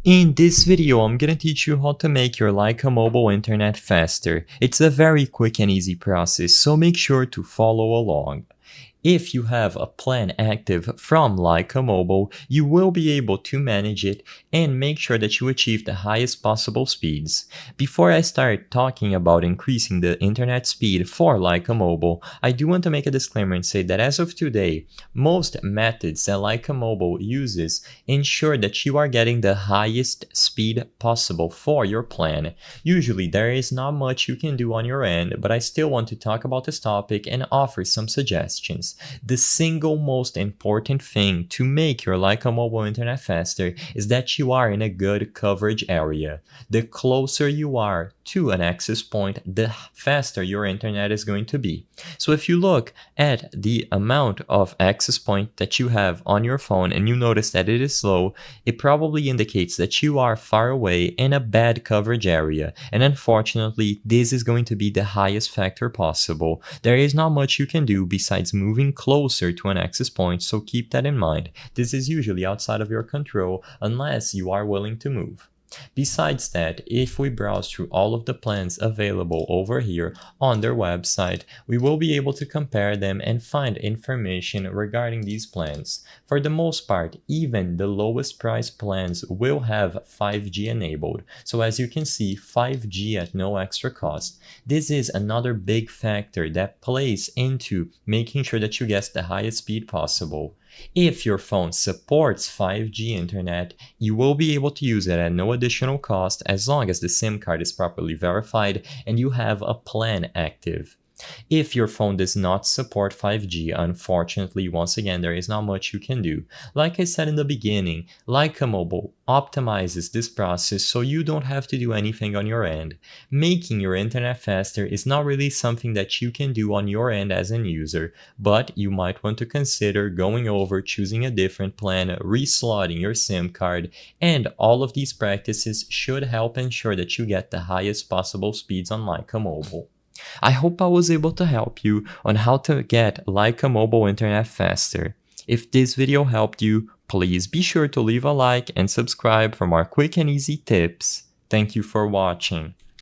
In this video, I'm gonna teach you how to make your Lycamobile internet faster. It's a very quick and easy process, so make sure to follow along. If you have a plan active from Lycamobile, you will be able to manage it and make sure that you achieve the highest possible speeds. Before I start talking about increasing the internet speed for Lycamobile, I do want to make a disclaimer and say that as of today, most methods that Lycamobile uses ensure that you are getting the highest speed possible for your plan. Usually there is not much you can do on your end, but I still want to talk about this topic and offer some suggestions. The single most important thing to make your Lycamobile internet faster is that you are in a good coverage area. The closer you are to an access point, the faster your internet is going to be. So if you look at the amount of access point that you have on your phone and you notice that it is slow, it probably indicates that you are far away in a bad coverage area. And unfortunately, this is going to be the highest factor possible. There is not much you can do besides moving closer to an access point, so keep that in mind. This is usually outside of your control unless you are willing to move. Besides that, if we browse through all of the plans available over here on their website, we will be able to compare them and find information regarding these plans. For the most part, even the lowest price plans will have 5G enabled. So as you can see, 5G at no extra cost. This is another big factor that plays into making sure that you get the highest speed possible. If your phone supports 5G internet, you will be able to use it at no additional cost as long as the SIM card is properly verified and you have a plan active. If your phone does not support 5G, unfortunately, once again, there is not much you can do. Like I said in the beginning, Lycamobile optimizes this process so you don't have to do anything on your end. Making your internet faster is not really something that you can do on your end as an user, but you might want to consider going over, choosing a different plan, reslotting your SIM card, and all of these practices should help ensure that you get the highest possible speeds on Lycamobile. I hope I was able to help you on how to get Lycamobile internet faster. If this video helped you, please be sure to leave a like and subscribe for more quick and easy tips. Thank you for watching.